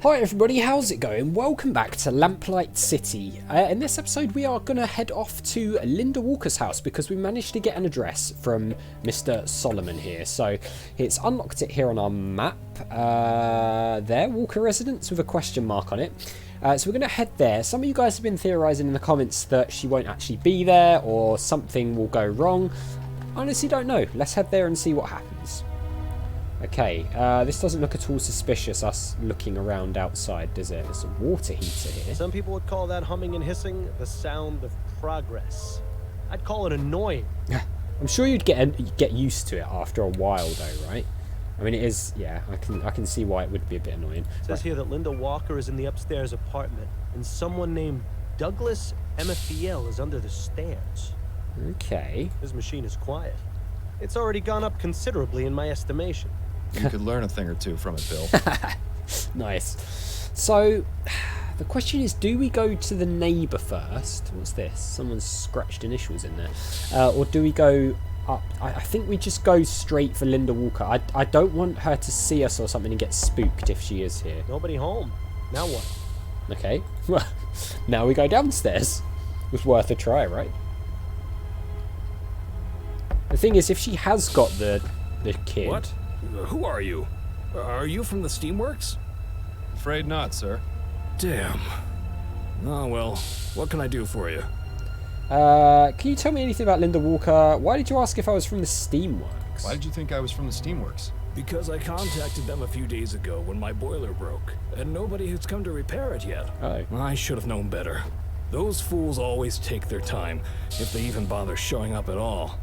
Hi everybody, how's it going? Welcome back to Lamplight City. In this episode we are going to head off to Linda Walker's house because we managed to get an address from Mr. Solomon here. So it's unlocked it here on our map. There, Walker Residence with a question mark on it. So we're going to head there. Some of you guys have been theorising in the comments that she won't actually be there or something will go wrong. I honestly don't know. Let's head there and see what happens. Okay, this doesn't look at all suspicious, us looking around outside, does it? There's a water heater here. Some people would call that humming and hissing the sound of progress. I'd call it annoying. I'm sure you'd get used to it after a while, though, right? I mean, it is, yeah, I can see why it would be a bit annoying. It says here that Linda Walker is in the upstairs apartment, and someone named Douglas Emafiel is under the stairs. Okay. His machine is quiet. It's already gone up considerably in my estimation. You could learn a thing or two from it, Bill. Nice. So, the question is, do we go to the neighbour first? What's this? Someone's scratched initials in there. Or do we go up? I think we just go straight for Linda Walker. I don't want her to see us or something and get spooked if she is here. Nobody home. Now what? Okay. Well, now we go downstairs. It was worth a try, right? The thing is, if she has got the kid... What? Who are you? Are you from the Steamworks? Afraid not, sir. Damn. Oh well, what can I do for you? Can you tell me anything about Linda Walker? Why did you ask if I was from the Steamworks? Why did you think I was from the Steamworks? Because I contacted them a few days ago when my boiler broke, and nobody has come to repair it yet. Oh. I should have known better. Those fools always take their time, if they even bother showing up at all.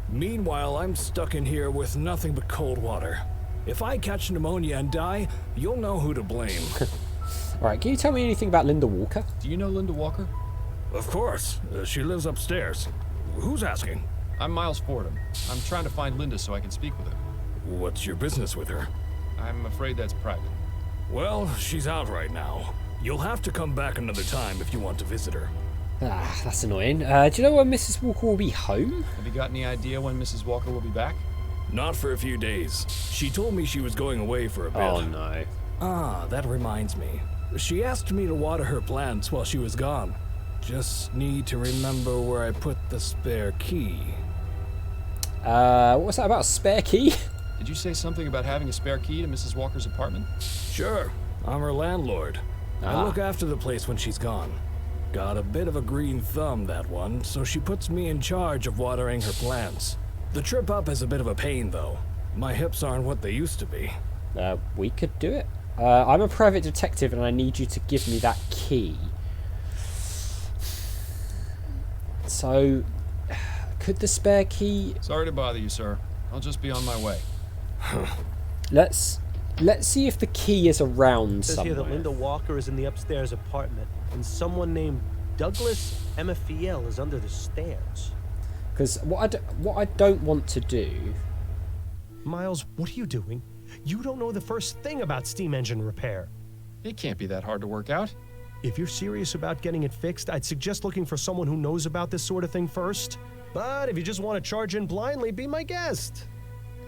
Meanwhile, I'm stuck in here with nothing but cold water. If I catch pneumonia and die, you'll know who to blame. Alright, can you tell me anything about Linda Walker? Do you know Linda Walker? Of course. She lives upstairs. Who's asking? I'm Miles Fordham. I'm trying to find Linda so I can speak with her. What's your business with her? I'm afraid that's private. Well, she's out right now. You'll have to come back another time if you want to visit her. Ah, that's annoying. Do you know when Mrs. Walker will be home? Have you got any idea when Mrs. Walker will be back? Not for a few days. She told me she was going away for a bit. Oh, no. Ah, that reminds me. She asked me to water her plants while she was gone. Just need to remember where I put the spare key. What was that about, a spare key? Did you say something about having a spare key to Mrs. Walker's apartment? Sure, I'm her landlord. I look after the place when she's gone. Got a bit of a green thumb, that one, so she puts me in charge of watering her plants. The trip up is a bit of a pain, though. My hips aren't what they used to be. We could do it. I'm a private detective and I need you to give me that key. So, could the spare key... Sorry to bother you, sir. I'll just be on my way. Let's see if the key is around It says somewhere. here that Linda Walker is in the upstairs apartment, and someone named Douglas Emafiel is under the stairs. Because what I don't want to do... Miles, what are you doing? You don't know the first thing about steam engine repair. It can't be that hard to work out. If you're serious about getting it fixed, I'd suggest looking for someone who knows about this sort of thing first. But if you just want to charge in blindly, be my guest.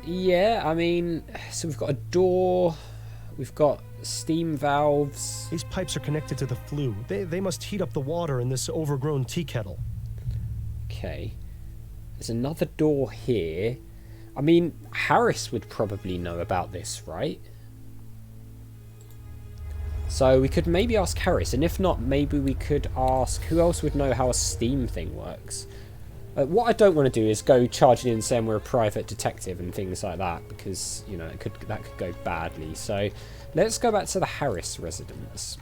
Yeah, I mean, so we've got a door, we've got steam valves. These pipes are connected to the flue. They must heat up the water in this overgrown tea kettle. Okay. There's another door here. I mean, Harris would probably know about this, right? So we could maybe ask Harris, and if not, maybe we could ask who else would know how a steam thing works. What I don't want to do is go charging in saying we're a private detective and things like that, because, you know, that could go badly. So let's go back to the Harris residence.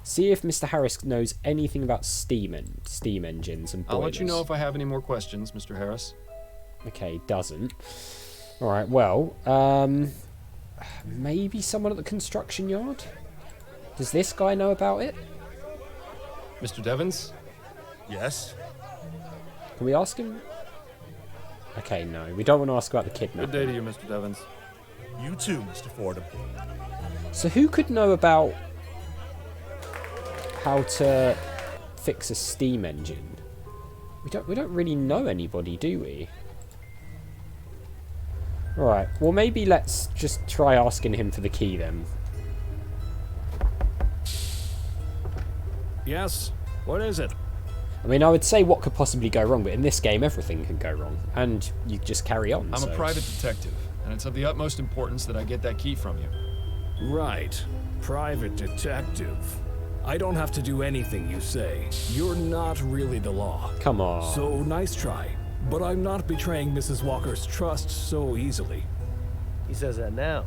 See if Mr. Harris knows anything about steam engines and boilers. I'll let you know if I have any more questions, Mr. Harris. Okay, doesn't. Alright, well, maybe someone at the construction yard? Does this guy know about it? Mr. Devons? Yes? Can we ask him? Okay, no. We don't want to ask about the kidnapping. Good day to you, Mr. Devons. You too, Mr. Fordham. So who could know about how to fix a steam engine? We don't really know anybody, do we? Alright, well maybe let's just try asking him for the key then. Yes? What is it? I mean, I would say what could possibly go wrong, but in this game, everything can go wrong. And you just carry on. I'm a private detective, and it's of the utmost importance that I get that key from you. Right. Private detective. I don't have to do anything you say. You're not really the law. Come on. So, nice try. But I'm not betraying Mrs. Walker's trust so easily. He says that now,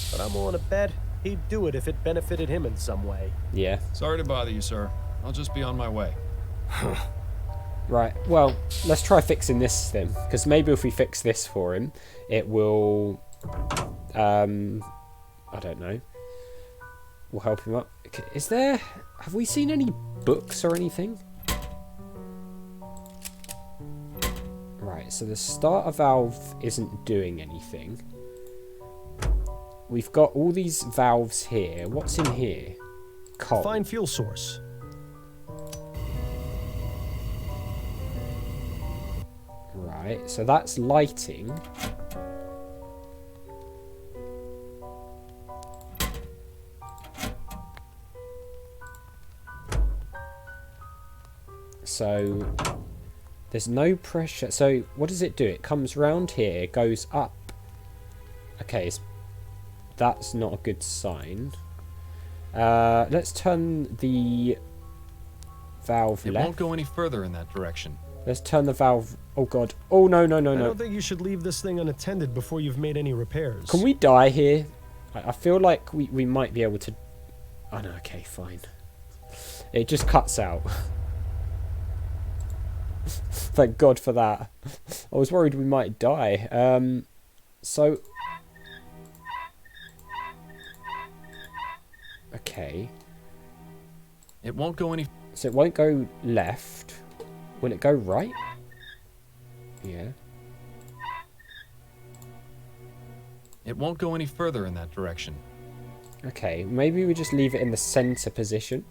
but I'm willing to bet he'd do it if it benefited him in some way. Yeah. Sorry to bother you, sir. I'll just be on my way. Right, well, let's try fixing this then. Because maybe if we fix this for him, it will... I don't know. Will help him up. Is there... Have we seen any books or anything? Right, so the starter valve isn't doing anything. We've got all these valves here. What's in here? Coal. Fine fuel source. Right, so that's lighting. So there's no pressure. So what does it do? It comes round here, goes up. Okay, that's not a good sign. Let's turn the valve left. It won't go any further in that direction. Let's turn the valve. Oh god. Oh no. I don't think you should leave this thing unattended before you've made any repairs. Can we die here? I feel like we might be able to. Oh no. Okay, fine. It just cuts out. Thank God for that. I was worried we might die. So. Okay. It won't go any... So it won't go left. Will it go right? Yeah. It won't go any further in that direction. Okay, maybe we just leave it in the center position.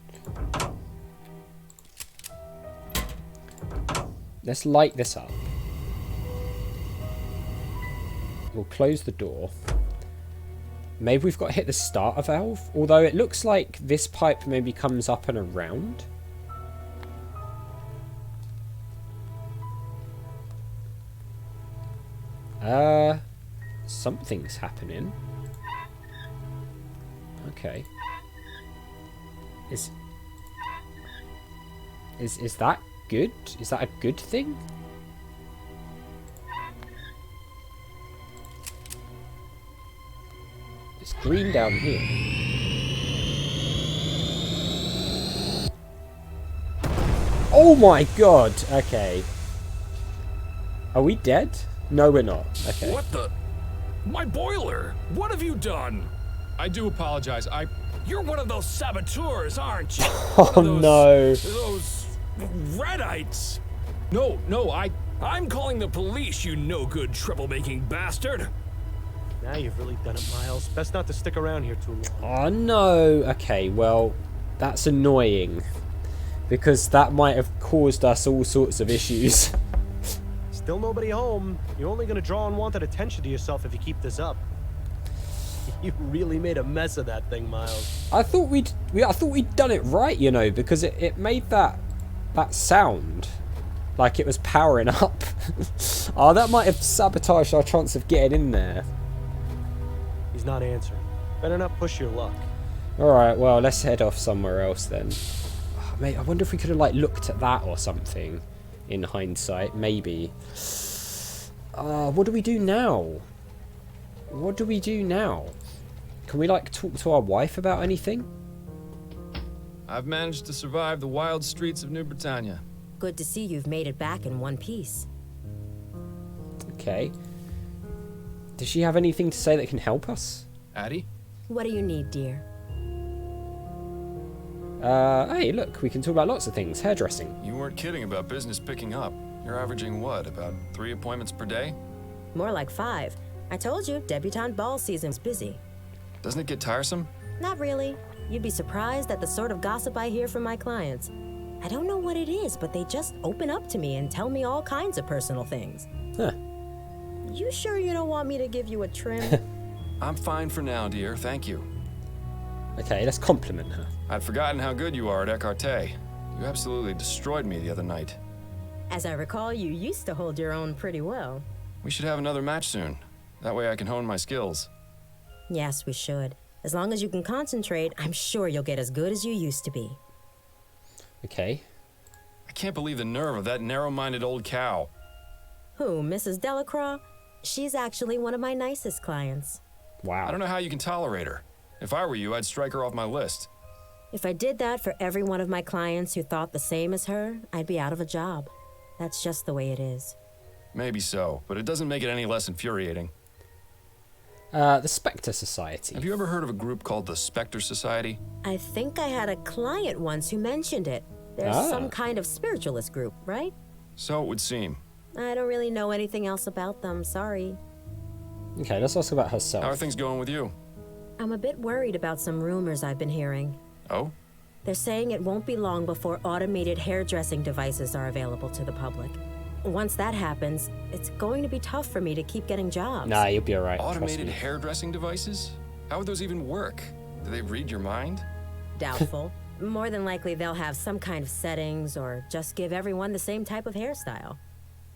Let's light this up. We'll close the door. Maybe we've got to hit the starter valve. Although it looks like this pipe maybe comes up and around. Something's happening. Okay. Is that good? Is that a good thing? It's green down here. Oh my god! Okay. Are we dead? No, we're not. Okay. What the? My boiler! What have you done? I do apologize. You're one of those saboteurs, aren't you? Oh no. Those Redites. No, I'm calling the police, you no-good troublemaking bastard. Now you've really done it, Miles. Best not to stick around here too long. Oh no. Okay, well, that's annoying. Because that might have caused us all sorts of issues. Still nobody home. You're only gonna draw unwanted attention to yourself if you keep this up. You really made a mess of that thing, Miles. I thought we'd done it right, you know, because it made that sound like it was powering up. Oh, that might have sabotaged our chance of getting in there. He's not answering. Better not push your luck. Alright, well, let's head off somewhere else then. Oh, mate, I wonder if we could have, like, looked at that or something in hindsight. Maybe. What do we do now? What do we do now? Can we, like, talk to our wife about anything? I've managed to survive the wild streets of New Britannia. Good to see you've made it back in one piece. Okay. Does she have anything to say that can help us? Addie? What do you need, dear? Hey, look, we can talk about lots of things. Hairdressing. You weren't kidding about business picking up. You're averaging what, about 3 appointments per day? More like 5. I told you, debutante ball season's busy. Doesn't it get tiresome? Not really. You'd be surprised at the sort of gossip I hear from my clients. I don't know what it is, but they just open up to me and tell me all kinds of personal things. Huh. You sure you don't want me to give you a trim? I'm fine for now, dear. Thank you. Okay, let's compliment her. I'd forgotten how good you are at écarté. You absolutely destroyed me the other night. As I recall, you used to hold your own pretty well. We should have another match soon. That way I can hone my skills. Yes, we should. As long as you can concentrate, I'm sure you'll get as good as you used to be. Okay. I can't believe the nerve of that narrow-minded old cow. Who, Mrs. Delacroix? She's actually one of my nicest clients. Wow. I don't know how you can tolerate her. If I were you, I'd strike her off my list. If I did that for every one of my clients who thought the same as her, I'd be out of a job. That's just the way it is. Maybe so, but it doesn't make it any less infuriating. The Spectre Society. Have you ever heard of a group called the Spectre Society? I think I had a client once who mentioned it. There's some kind of spiritualist group, right? So it would seem. I don't really know anything else about them, sorry. Okay, let's ask about herself. How are things going with you? I'm a bit worried about some rumors I've been hearing. Oh? They're saying it won't be long before automated hairdressing devices are available to the public. Once that happens, it's going to be tough for me to keep getting jobs. Nah, you'll be alright. Automated hairdressing devices? How would those even work? Do they read your mind? Doubtful. More than likely, they'll have some kind of settings or just give everyone the same type of hairstyle.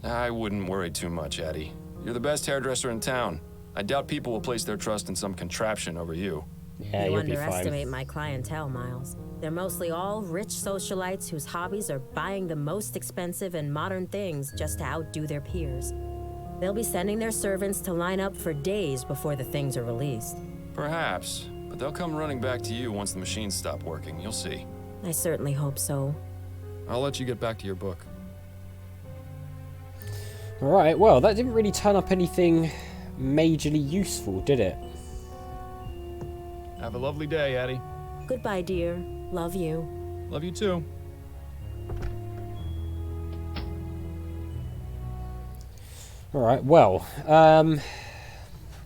I wouldn't worry too much, Addie. You're the best hairdresser in town. I doubt people will place their trust in some contraption over you. Yeah, You you'll be fine. underestimate my clientele, Miles. They're mostly all rich socialites whose hobbies are buying the most expensive and modern things just to outdo their peers. They'll be sending their servants to line up for days before the things are released. Perhaps, but they'll come running back to you once the machines stop working. You'll see. I certainly hope so. I'll let you get back to your book. Alright, well, that didn't really turn up anything majorly useful, did it? Have a lovely day, Addie. Goodbye, dear. Love you. Love you too. Alright, well,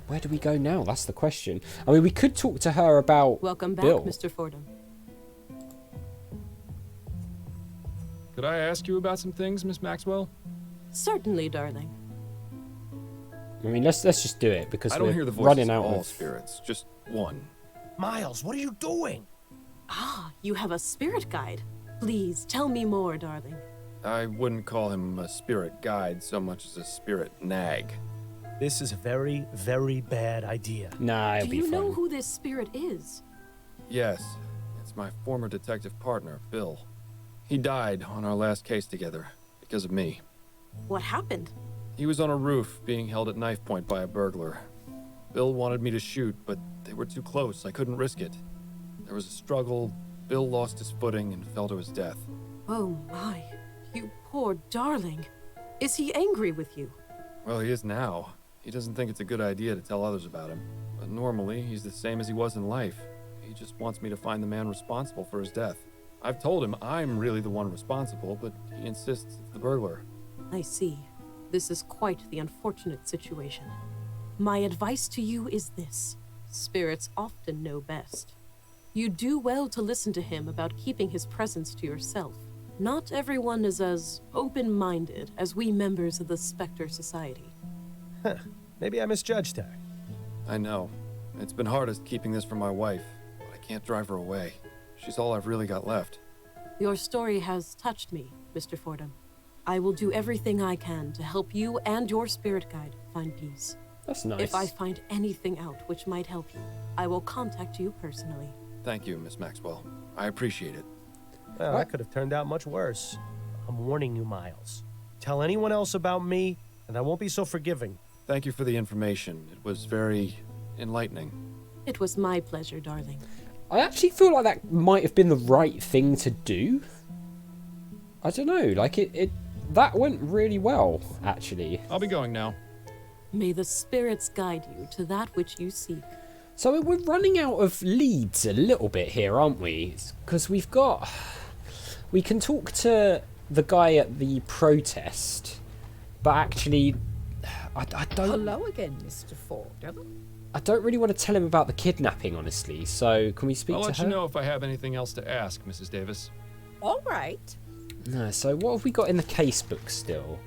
where do we go now? That's the question. I mean, we could talk to her about Welcome back, Bill. Mr. Fordham. Could I ask you about some things, Miss Maxwell? Certainly, darling. I mean, let's just do it because I don't we're hear the voices running of out all of spirits, just one. Miles, what are you doing? Ah, you have a spirit guide. Please, tell me more, darling. I wouldn't call him a spirit guide so much as a spirit nag. This is a very, very bad idea. Nah, it'll Do be you fine. know who this spirit is? Yes, it's my former detective partner, Bill. He died on our last case together because of me. What happened? He was on a roof being held at knife point by a burglar. Bill wanted me to shoot, but they were too close. I couldn't risk it. There was a struggle. Bill lost his footing and fell to his death. Oh my, you poor darling. Is he angry with you? Well, he is now. He doesn't think it's a good idea to tell others about him. But normally, he's the same as he was in life. He just wants me to find the man responsible for his death. I've told him I'm really the one responsible, but he insists it's the burglar. I see. This is quite the unfortunate situation. My advice to you is this. Spirits often know best. You do well to listen to him about keeping his presence to yourself. Not everyone is as open-minded as we members of the Spectre Society. Huh. Maybe I misjudged her. I know. It's been hardest keeping this from my wife, but I can't drive her away. She's all I've really got left. Your story has touched me, Mr. Fordham. I will do everything I can to help you and your spirit guide find peace. That's nice. If I find anything out which might help you, I will contact you personally. Thank you, Miss Maxwell. I appreciate it. Well, that could have turned out much worse. I'm warning you, Miles. Tell anyone else about me, and I won't be so forgiving. Thank you for the information. It was very enlightening. It was my pleasure, darling. I actually feel like that might have been the right thing to do. I don't know, like that went really well, actually. I'll be going now. May the spirits guide you to that which you seek. So we're running out of leads a little bit here, aren't we? Because we can talk to the guy at the protest, but actually, I don't. Hello again, Mr. Fordham. I don't really want to tell him about the kidnapping, honestly. So can we speak I'll to let her? you know if I have anything else to ask, Mrs. Davis. All right. No. So what have we got in the case book still?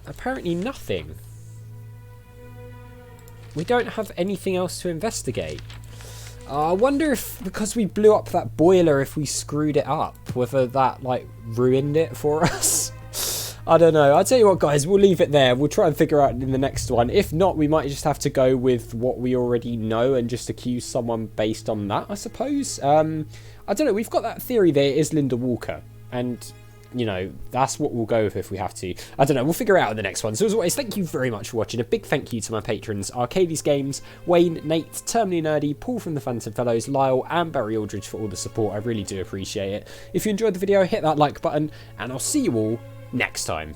Apparently nothing. We don't have anything else to investigate. I wonder if, because we blew up that boiler, if we screwed it up, whether that, like, ruined it for us. I don't know. I'll tell you what, guys, we'll leave it there. We'll try and figure out in the next one. If not, we might just have to go with what we already know and just accuse someone based on that, I suppose. I don't know. We've got that theory there. It is Linda Walker. And, you know, that's what we'll go with if we have to. I don't know. We'll figure it out in the next one. So as always, thank you very much for watching. A big thank you to my patrons, Arcades Games, Wayne, Nate, Terminally Nerdy, Paul from the Phantom Fellows, Lyle, and Barry Aldridge for all the support. I really do appreciate it. If you enjoyed the video, hit that like button, and I'll see you all next time.